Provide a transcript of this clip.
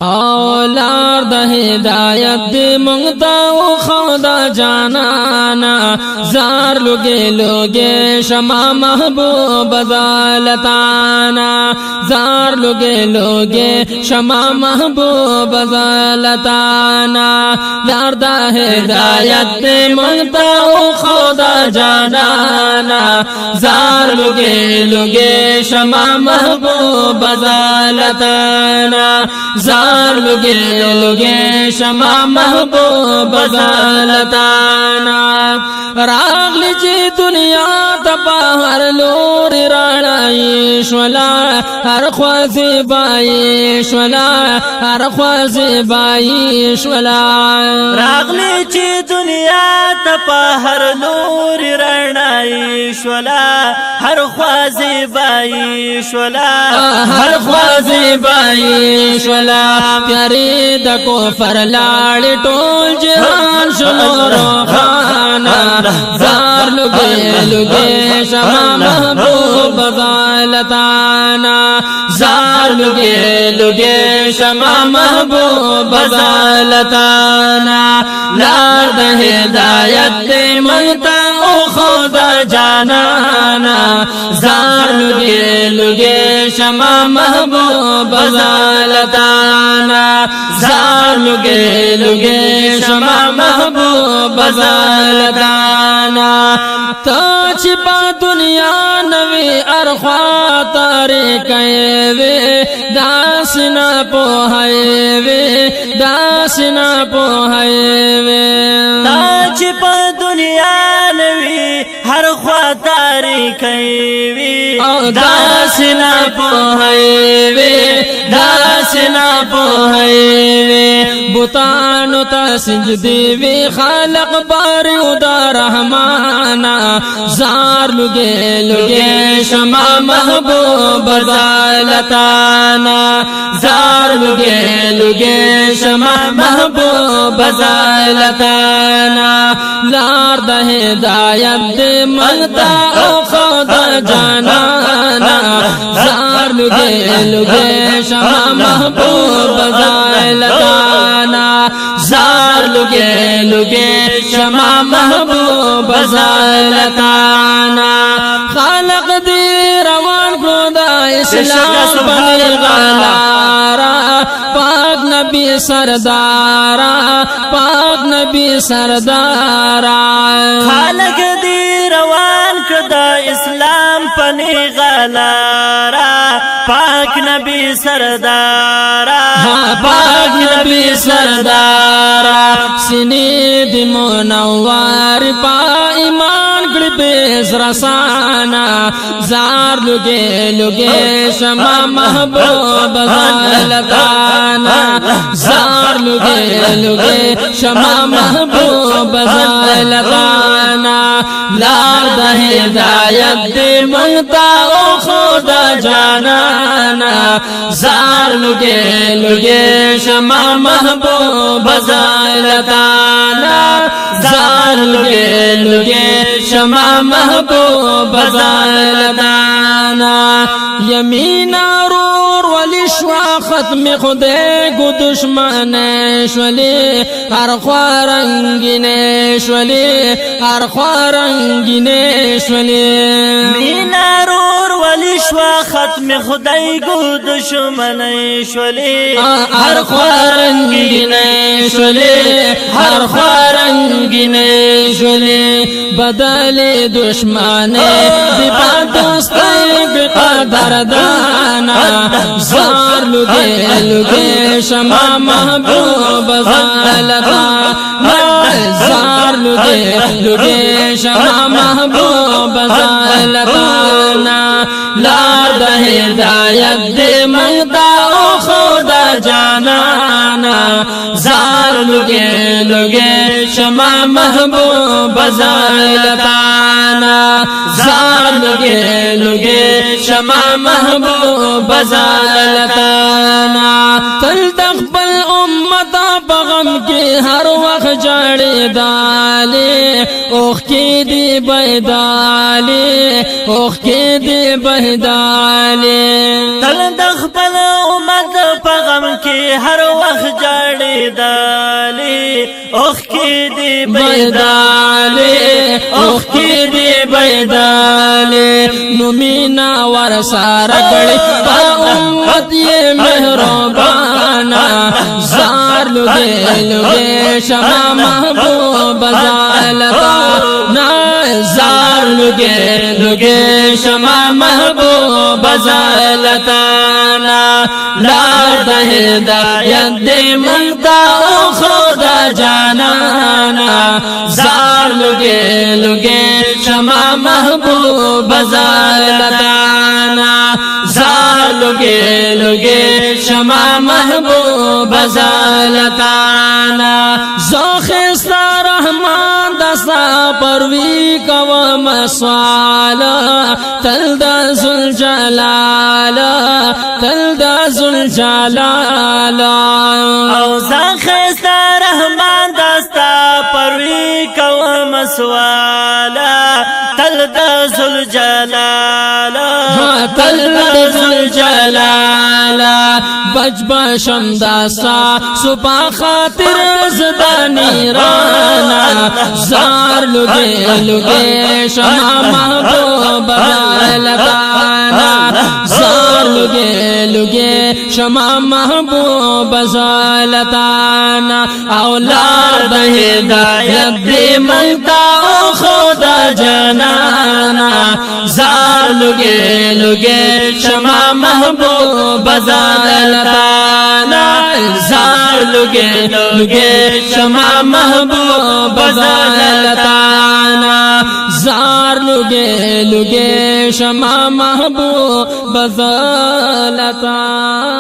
اولار د هدایت دی مونږ او خدا جانانا زار لوگے لوگے شما محبوب زالتانا زار لوگے لوگے شما محبوب زالتانا لار د هدایت دی مونږ او خدا جانانا زار لوگے لوگے شما محبوب زالتانا زار لوگے لوگے شما محبوب زالتانا راغلی چی دنیا تپا ہر لور رانائی شولا ہر خوازی بائی شولا ہر خوازی بائی شولا راغلی چی دنیا تپا ہر لور رانائی شولا ہر خوازی بائی شولا ہر خوازی بائی شولا پیاری دا کفر لاڑی ٹول جہان شنو روخانا زار لگے لگے شما محبوب زالتانا زار لگے لگے شما محبوب زالتانا لار دا ہدایت دی منتا او خدا جانانا زار لگے لگے شما محبوب زالتانا زار لگے لگے شما محبوب زالتانا تا چھپا دنیا نوی ارخوا تاری کئے وے داسنا پوہائے وے داسنا پوہائے وے تا چھپا دنیا نوی ہر خوا تاری کئے وے داسنا پوہائے وے داسنا پوہائے وے بطانو تا سجدی وی خالق باریو دا رحمانا زار لگے لگے شما محبوب زالتانا زار لگے لگے شما محبوب زالتانا لار دا ہدایت دی منتا او خدا جانانا زار لگے لگے شما محبوب زالتانا زار لگے لگے شما محبوب زالتانا خالق دی روان خدا اسلام بنی غلارا پاک نبی سردارا پاک نبی سردارا خالق دی روان خدا اسلام پنی غلارا پاک نبی سردارا پاک نبی سردارا سینی دی منوار پا ایمان گڑ بیز رسانا زار لگے لگے شما محبوب زالتانا زار لگے لگے شما محبوب زالتانا لار دا ہدایت دی منتا او خدا جانانا زار لگے لگے شما محبوب زالتانا زار لگے لگے شما محبوب زالتانا یمین رور ولی شوا ختم خودے کو دشمن شولی ہر خوارنگین شولی ہر خوارنگین شولی یمین رور ولی شوا ختم خدای کو دشمن شولی ہر خوارنگین شولی ہر خوارنگین شولی بدل دشمن دیپا دوستی بقدر دانا زار لگے لگے شما محبوب زالتانا زار لگے لگے شما محبوب زالتانا لار دا ہدایت دی منتا او خدا جانانا زار لگے لگے شما محبوب زالتانا زار لگے لگے شما محبوب زالتانا تل تقبل امتا بغم کی ہر وقت جڑی دالی اوخ کی دی بیدالی اوخ کی دی بیدالی تل تقبل امتا غم کې هر وخت جړې دالي اوخ کې دی بيدالي اوخ کې دی بيدالي نو مینا ور سارا کړي په امت یې مهربانا زار لګي شمع محبوب زالتا نا زار لګي شمع محبوب زالتا نا لار د هدایت دې منتا خدا جانانا زار لګي شمع محبوب زالتانا زار لګي شمع محبوب زالتانا زوخستا رحمان دستا پروي کو مسوالا تل د ذل جلال تل د ذل جلال او زخستا رحمان دستا پروي کو مسوالا تل د ذل جلال تل د ذل جلال بچ بشم داسا سپا خاطر زدانی رانا زار لگے شمع محبوب زالتانا زار لگے شمع محبوب زالتانا اولاد ہدایت دی منتا خدا جنانا زار لگے شمع محبوب زالتانا زار لگے شمع محبوب زالتانا زار لگے شمع محبوب زالتانا